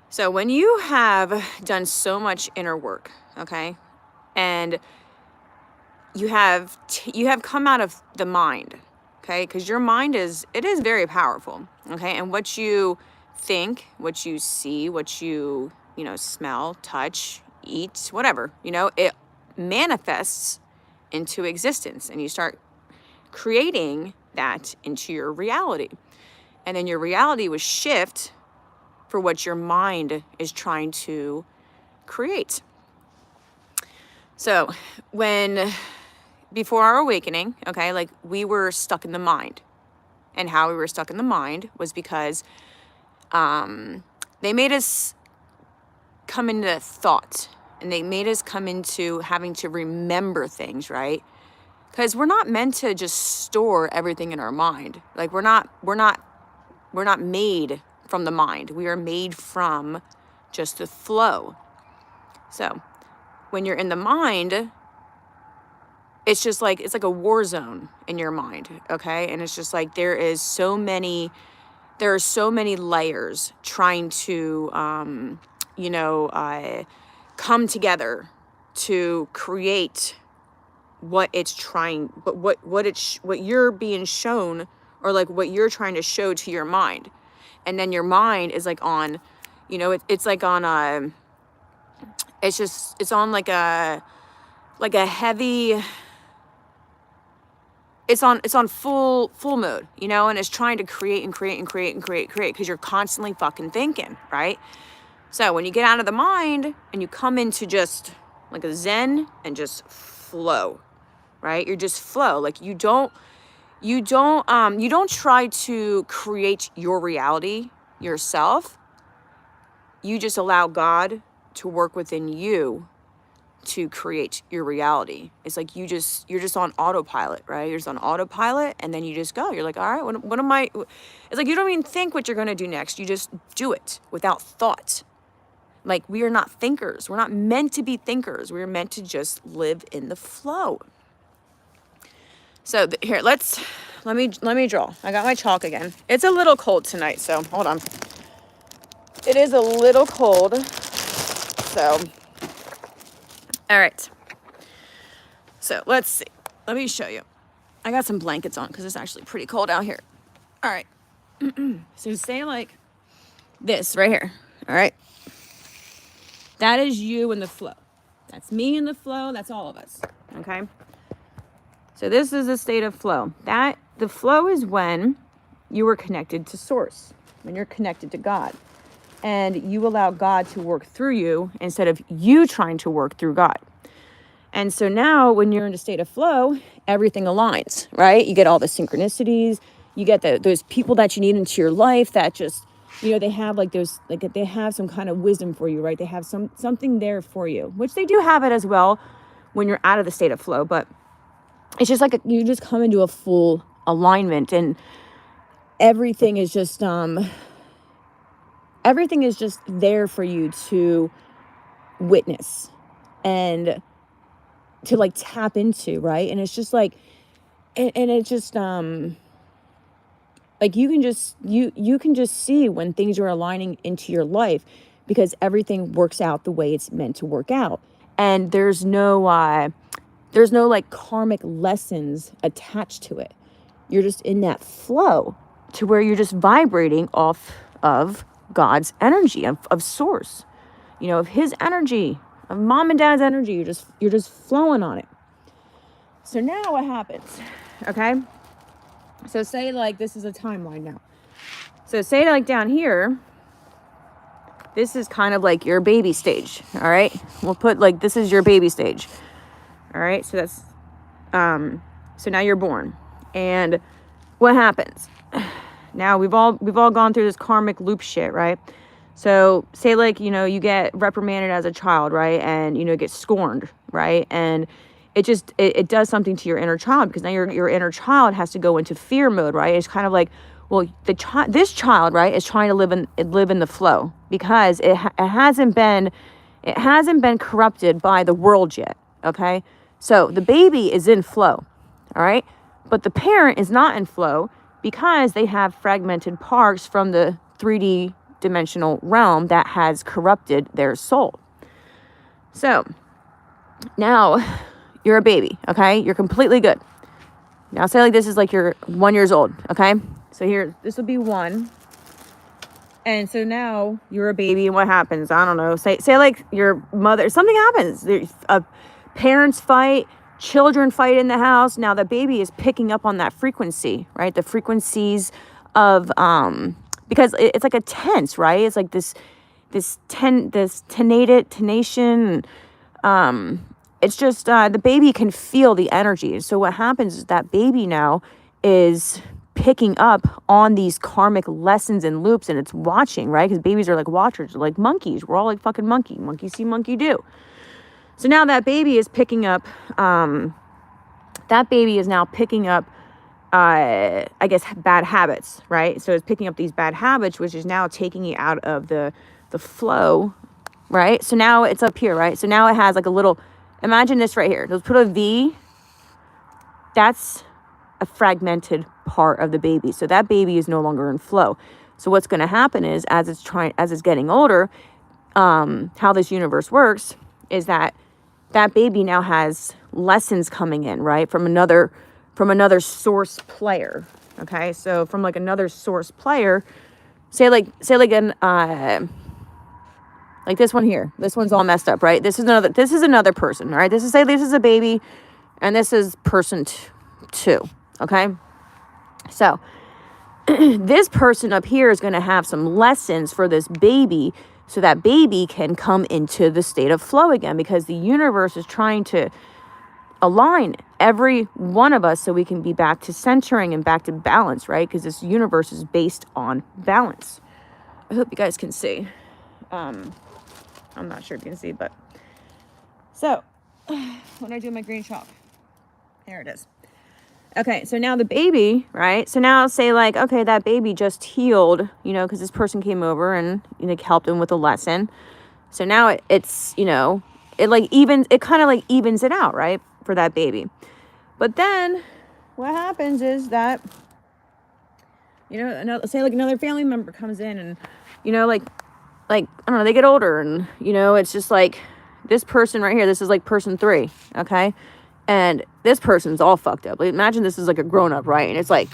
So when you have done so much inner work, okay, and you have come out of the mind, okay, because your mind is very powerful, okay, and what you think, what you see, what you smell, touch, eat, whatever, it manifests into existence, and you start creating that into your reality, and then your reality will shift for what your mind is trying to create. So before our awakening, okay, like we were stuck in the mind. And how we were stuck in the mind was because they made us come into thought, and they made us come into having to remember things, right? Because we're not meant to just store everything in our mind. Like we're not made from the mind. We are made from just the flow. So when you're in the mind, it's just like, it's like a war zone in your mind, okay? And it's just like there are so many layers trying to, come together to create what it's trying, but what you're being shown, or like what you're trying to show to your mind. And then your mind is like on, it's like on it's on like a heavy, it's on full mode, and it's trying to create and create and create and create because you're constantly fucking thinking, right? So when you get out of the mind and you come into just like a zen and just flow, right? You're just flow. Like you don't try to create your reality yourself. You just allow God to work within you to create your reality. It's like you're just on autopilot, right? You're just on autopilot, and then you just go. You're like, all right, what am I? It's like you don't even think what you're going to do next. You just do it without thought. Like we are not thinkers. We're not meant to be thinkers. We're meant to just live in the flow. So here, let me draw. I got my chalk again. It's a little cold tonight, so hold on. It is a little cold. So, all right. So let's see. Let me show you. I got some blankets on because it's actually pretty cold out here. All right. So say like this right here. All right. That is you in the flow. That's me in the flow. That's all of us. Okay. So this is a state of flow. The flow is when you are connected to source, when you're connected to God, and you allow God to work through you instead of you trying to work through God. And so now when you're in a state of flow, everything aligns, right? You get all the synchronicities, you get those people that you need into your life that just, they have like those, like they have some kind of wisdom for you, right? They have something there for you, which they do have it as well when you're out of the state of flow, but it's just like you just come into a full alignment, and everything is just there for you to witness and to like tap into, right? And it's just like, and it's just like you can just see when things are aligning into your life, because everything works out the way it's meant to work out, and there's no like karmic lessons attached to it. You're just in that flow to where you're just vibrating off of God's energy, of source, of his energy, of mom and dad's energy. You're just flowing on it. So now what happens? Okay. So say like this is a timeline now. So say like down here, this is kind of like your baby stage. All right. We'll put like, this is your baby stage. All right. So that's, so now you're born, and what happens? Now we've all gone through this karmic loop shit, right? So say like, you get reprimanded as a child, right? And, get scorned, right? And it does something to your inner child, because now your inner child has to go into fear mode, right? It's kind of like, well, this child, right, is trying to live in the flow, because it hasn't been corrupted by the world yet, okay? So the baby is in flow, all right? But the parent is not in flow, because they have fragmented parts from the 3D dimensional realm that has corrupted their soul. So now you're a baby, okay? You're completely good. Now say like this is like you're 1 year old, okay? So here, this will be 1. And so now you're a baby, and what happens? I don't know. Say like your mother, something happens. Parents fight, children fight in the house. Now the baby is picking up on that frequency, right? The frequencies of because it's like a tense, right? It's like this tenation. It's just the baby can feel the energy. So what happens is that baby now is picking up on these karmic lessons and loops, and it's watching, right? Because babies are like watchers, like monkeys. We're all like fucking monkey see, monkey do. So now that baby is picking up I guess bad habits, right? So it's picking up these bad habits, which is now taking it out of the flow, right? So now it's up here, right? So now it has like a little, imagine this right here. Let's put a V. That's a fragmented part of the baby. So that baby is no longer in flow. So what's going to happen is as it's getting older, how this universe works is that baby now has lessons coming in, right? From another source player. Okay. So from like another source player, say like an, like this one here, this one's all messed up, right? This is another person, all right? This is a baby, and this is person 2. Okay. So this person up here is going to have some lessons for this baby, so that baby can come into the state of flow again, because the universe is trying to align every one of us so we can be back to centering and back to balance, right? Because this universe is based on balance. I hope you guys can see. I'm not sure if you can see, but so when I do my green chalk, there it is. Okay, so now the baby, right? So now say like, okay, that baby just healed, because this person came over and helped him with a lesson. So now it's it kind of like evens it out, right, for that baby. But then what happens is that, say like another family member comes in and, like I don't know, they get older and, it's just like this person right here, this is like person 3, okay? And this person's all fucked up. Like, imagine this is like a grown-up, right? And it's like,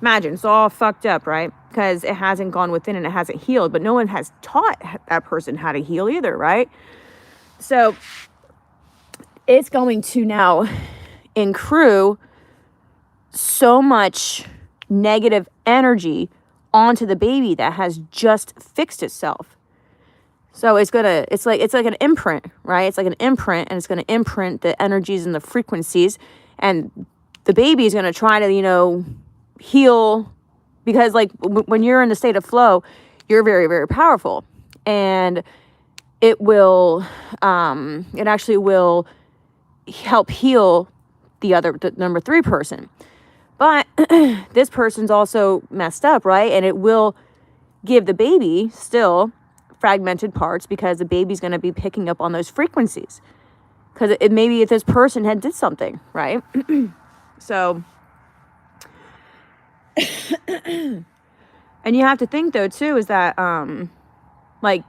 imagine it's all fucked up, right? Because it hasn't gone within and it hasn't healed. But no one has taught that person how to heal either, right? So it's going to now accrue so much negative energy onto the baby that has just fixed itself. So it's like an imprint, right? It's like an imprint, and it's going to imprint the energies and the frequencies, and the baby is going to try to, heal, because like when you're in the state of flow, you're very, very powerful, and it actually will help heal the number 3 person. But this person's also messed up, right? And it will give the baby still fragmented parts, because the baby's going to be picking up on those frequencies, because maybe if this person had did something, right? So and you have to think though too is that like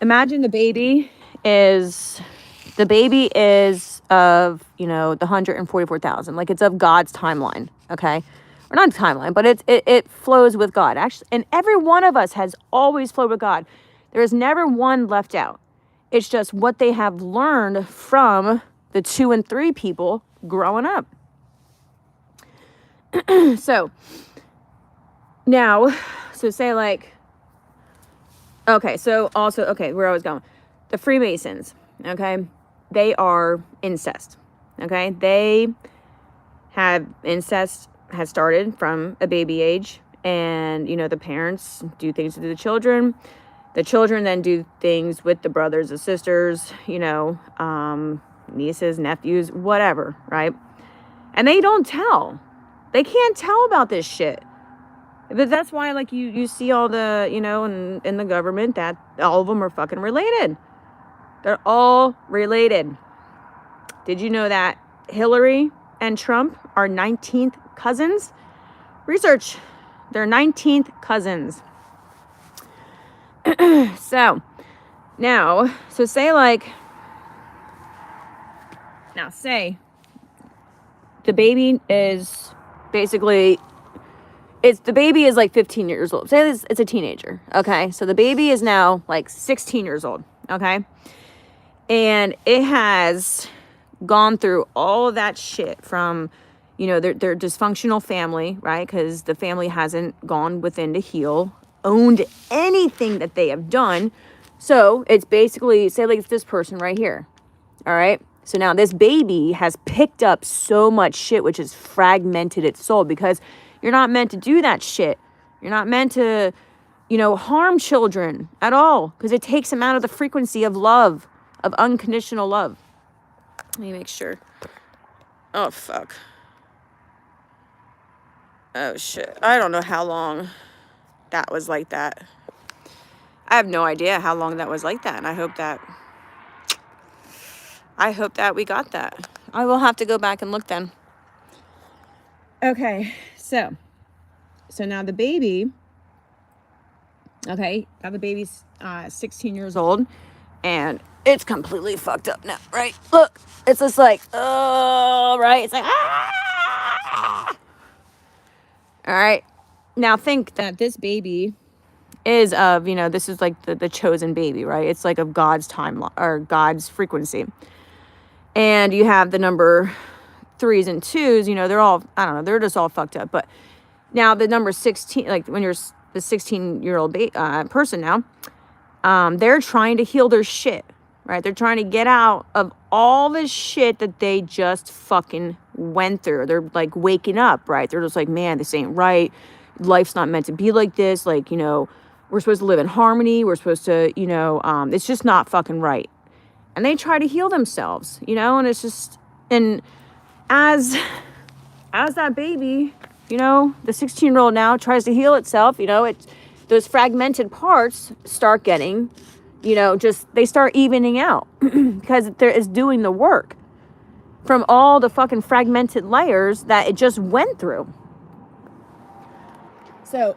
imagine the baby is of the 144,000, like it's of God's timeline, okay? Or not timeline, but it flows with God. Actually, and every one of us has always flowed with God. There is never one left out. It's just what they have learned from the 2 and 3 people growing up. So now, so say like, okay, so also, okay, where I was going. The Freemasons, okay, they are incest, okay? They have incest has started from a baby age, and the parents do things to the children then do things with the brothers and sisters, nieces, nephews, whatever, right? And they can't tell about this shit. But that's why like you see all the in the government that all of them are fucking related. They're all related. Did you know that Hillary and Trump are 19th cousins? Research They're 19th cousins. So now, say the baby is basically, the baby is like 15 years old. Say it's a teenager, okay? So the baby is now like 16 years old, okay? And it has gone through all of that shit from, their dysfunctional family, right? Because the family hasn't gone within to heal, owned anything that they have done. So it's basically, say like it's this person right here, all right? So now this baby has picked up so much shit, which has fragmented its soul, because you're not meant to do that shit. You're not meant to, harm children at all, because it takes them out of the frequency of love, of unconditional love. Let me make sure. Oh, fuck. Oh, shit. I don't know how long that was like that. I have no idea how long that was like that, and I hope that we got that. I will have to go back and look then. Okay, so now the baby, now the baby's 16 years old, and it's completely fucked up now, right? Look, it's just like, oh, right? It's like, ah! All right, now think that this baby is of, this is like the chosen baby, right? It's like of God's timeline, or God's frequency. And you have the number 3s and 2s, they're all, I don't know, they're just all fucked up. But now the number 16, like when you're the 16-year-old person now, they're trying to heal their shit, right? They're trying to get out of all the shit that they just fucking went through. They're like waking up, right? They're just like, man, this ain't right. Life's not meant to be like this. Like, we're supposed to live in harmony. We're supposed to, it's just not fucking right. And they try to heal themselves, and it's just, and as that baby, the 16-year-old now tries to heal itself, those fragmented parts start getting, they start evening out because it's doing the work from all the fucking fragmented layers that it just went through. So,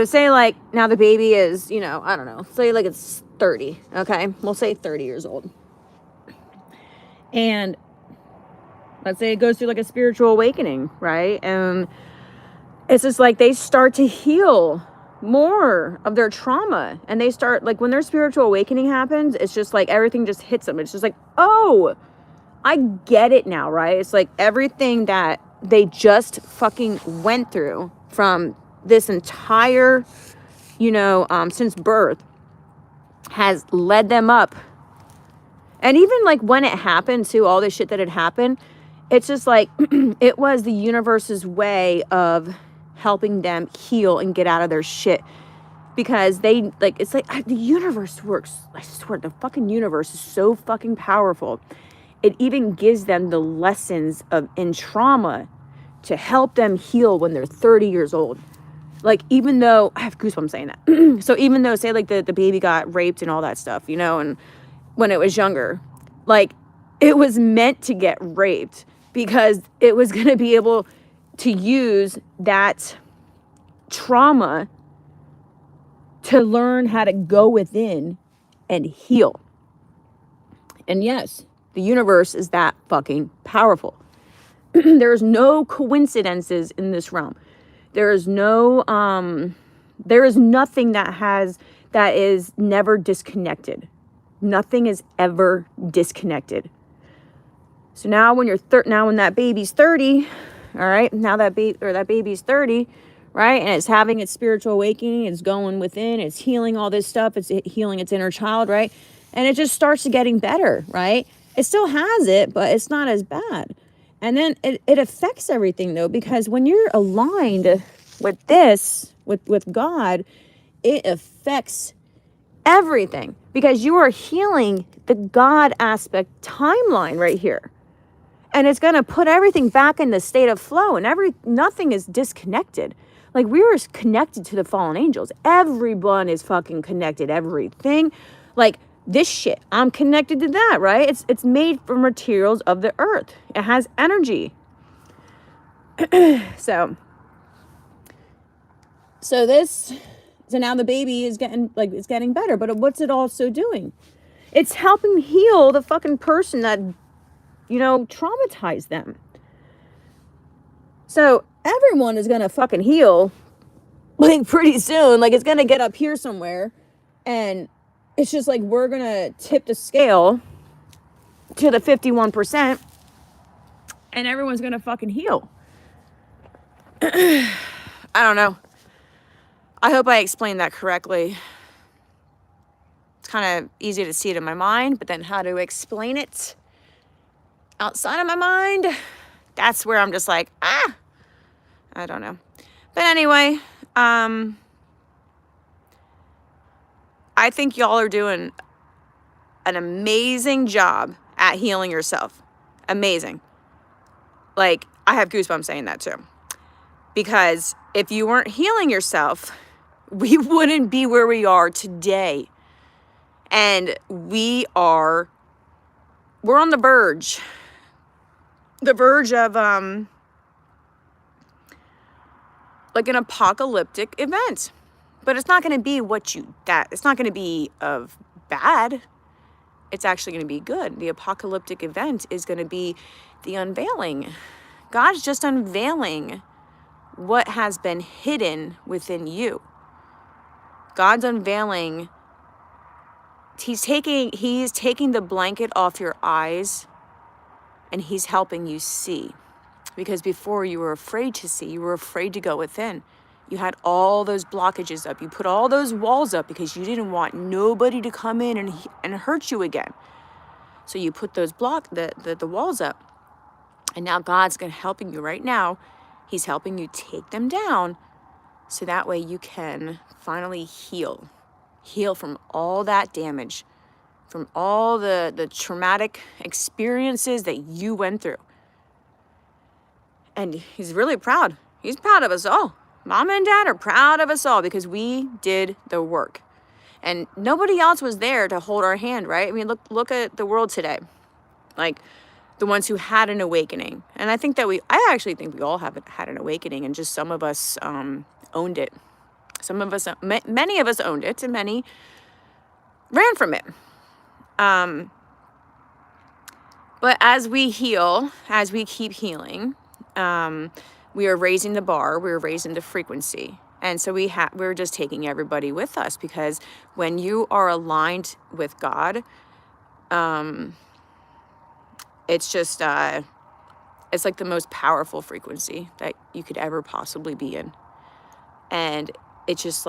say like now the baby is, I don't know, say like it's 30, okay? We'll say 30 years old. And let's say it goes through like a spiritual awakening, right? And it's just like they start to heal more of their trauma. And they start, like when their spiritual awakening happens, it's just like everything just hits them. It's just like, oh, I get it now, right? It's like everything that they just fucking went through from this entire, since birth has led them up. And even like when it happened too, all this shit that had happened, it's just like it was the universe's way of helping them heal and get out of their shit, because they like, it's like the universe works. I swear, the fucking universe is so fucking powerful. It even gives them the lessons in trauma to help them heal when they're 30 years old. Like, even though, I have goosebumps saying that. So even though, say, like, the baby got raped and all that stuff, and when it was younger, like, it was meant to get raped because it was going to be able to use that trauma to learn how to go within and heal. And yes, the universe is that fucking powerful. There's no coincidences in this realm. There is nothing that is never disconnected. Nothing is ever disconnected. So now when when that baby's 30, all right, now that baby's 30, right, and it's having its spiritual awakening, it's going within, it's healing all this stuff, it's healing its inner child, right, and it just starts to getting better, right. It still has it, but it's not as bad. And then it affects everything, though, because when you're aligned with this, with God, it affects everything, because you are healing the God aspect timeline right here. And it's going to put everything back in the state of flow, and nothing is disconnected. Like, we were connected to the fallen angels. Everyone is fucking connected, everything. Like, this shit, I'm connected to that, right? It's made from materials of the earth. It has energy. So, So now the baby is it's getting better. But what's it also doing? It's helping heal the fucking person that, traumatized them. So everyone is gonna fucking heal, like, pretty soon. Like, it's gonna get up here somewhere, and it's just like we're gonna tip the scale to the 51%, and everyone's gonna fucking heal. I don't know. I hope I explained that correctly. It's kind of easy to see it in my mind, but then how to explain it outside of my mind, that's where I'm just like, I don't know. But anyway, I think y'all are doing an amazing job at healing yourself. Amazing. Like, I have goosebumps saying that too. Because if you weren't healing yourself, we wouldn't be where we are today. And we're on the verge of like an apocalyptic event. But it's not going to be it's not going to be of bad. It's actually going to be good. The apocalyptic event is going to be the unveiling. God's just unveiling what has been hidden within you. God's unveiling. He's taking the blanket off your eyes, and he's helping you see. Because before, you were afraid to see. You were afraid to go within. You had all those blockages up. You put all those walls up because you didn't want nobody to come in and hurt you again. So you put those the walls up. And now God's helping you right now. He's helping you take them down, so that way you can finally heal from all that damage, from all the traumatic experiences that you went through. And he's really proud. He's proud of us all. Mom and Dad are proud of us all because we did the work. And nobody else was there to hold our hand, right? I mean, look at the world today. Like, the ones who had an awakening. And I actually think we all have had an awakening, and just some of us owned it. Many of us owned it, and many ran from it. But as we heal, as we keep healing, we are raising the bar, we're raising the frequency. And so we're just taking everybody with us, because when you are aligned with God, it's just, it's like the most powerful frequency that you could ever possibly be in. And it just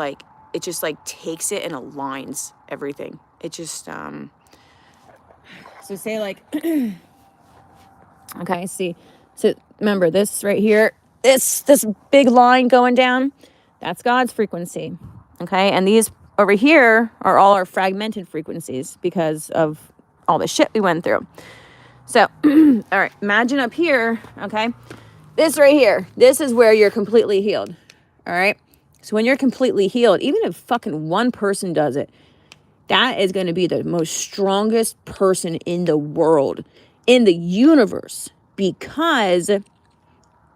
takes it and aligns everything. It just, so say like, okay, see, so remember this right here, this big line going down, that's God's frequency. Okay. And these over here are all our fragmented frequencies because of all the shit we went through. So, all right, imagine up here, okay, this right here, this is where you're completely healed. All right. So when you're completely healed, even if fucking one person does it, that is going to be the most strongest person in the world, in the universe, because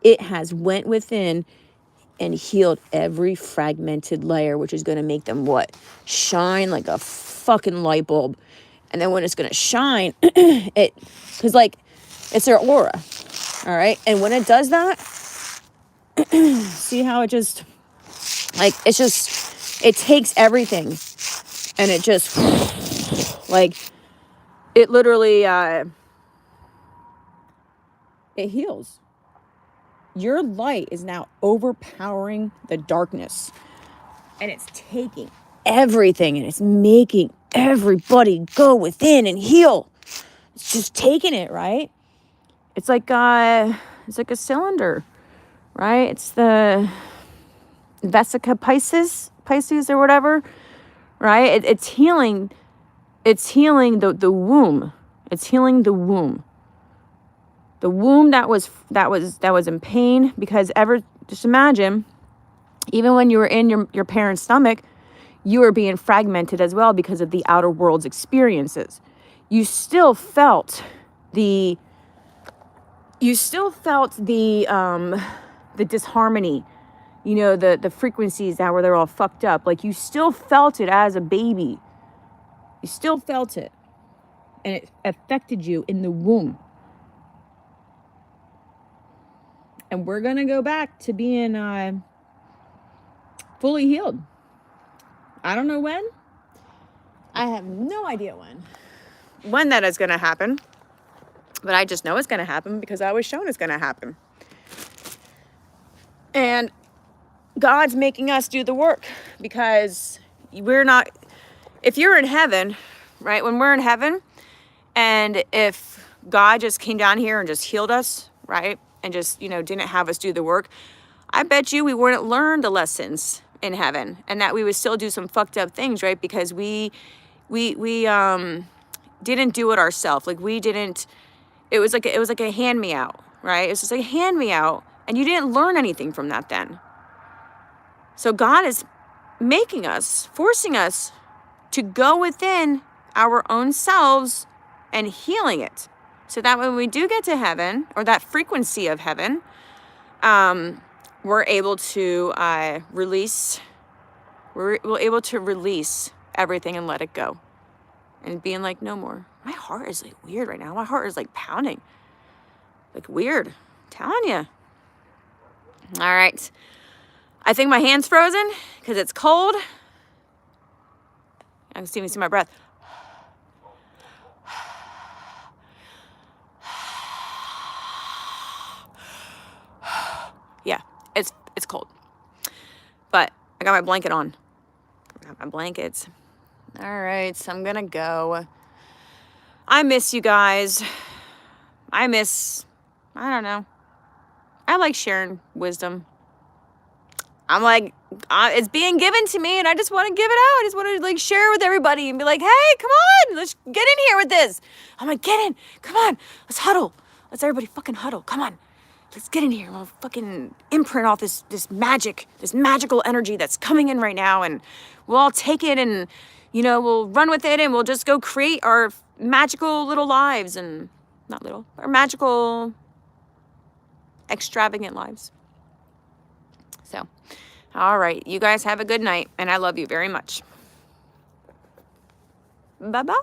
it has went within and healed every fragmented layer, which is going to make them what? Shine like a fucking light bulb. And then when it's going to shine, because like, it's their aura. All right. And when it does that, see how it just, like, it takes everything and it just, like, it literally, it heals. Your light is now overpowering the darkness, and it's taking everything and it's making everybody go within and heal. It's just taking it, right? It's like a cylinder, right? It's the Vesica Pisces or whatever, right? It's healing the womb. It's healing the womb. The womb that was in pain, because just imagine, even when you were in your parents' stomach, you were being fragmented as well because of the outer world's experiences. You still felt the disharmony. you know, the frequencies that were, they're all fucked up. Like, you still felt it as a baby. You still felt it. And it affected you in the womb. And we're going to go back to being fully healed. I don't know when. I have no idea when that is going to happen. But I just know it's going to happen because I was shown it's going to happen. And God's making us do the work, because we're not, if you're in heaven, right? When we're in heaven, and if God just came down here and just healed us, right? And just, you know, didn't have us do the work, I bet you we wouldn't learn the lessons in heaven, and that we would still do some fucked up things, right? Because we didn't do it ourselves. Like, we didn't, it was like a hand me out, right? It's just like, hand me out. And you didn't learn anything from that then. So God is making us, forcing us to go within our own selves and healing it. So that when we do get to heaven, or that frequency of heaven, we're able to release, we're able to release everything and let it go. And being like, no more. My heart is like weird right now. My heart is like pounding. Like weird. I'm telling you. All right. I think my hand's frozen because it's cold. I can even see my breath. Yeah, it's cold. But I got my blanket on. I got my blankets. All right, so I'm gonna go. I miss you guys. I don't know. I like sharing wisdom. I'm like, it's being given to me, and I just want to give it out. I just want to like share with everybody and be like, hey, come on, let's get in here with this. I'm like, get in, come on, let's huddle. Let's everybody fucking huddle. Come on, let's get in here. We'll fucking imprint off this magic, this magical energy that's coming in right now, and we'll all take it, and you know, we'll run with it, and we'll just go create our magical little lives, and not little, our magical, extravagant lives. So, all right, you guys have a good night, and I love you very much. Bye-bye.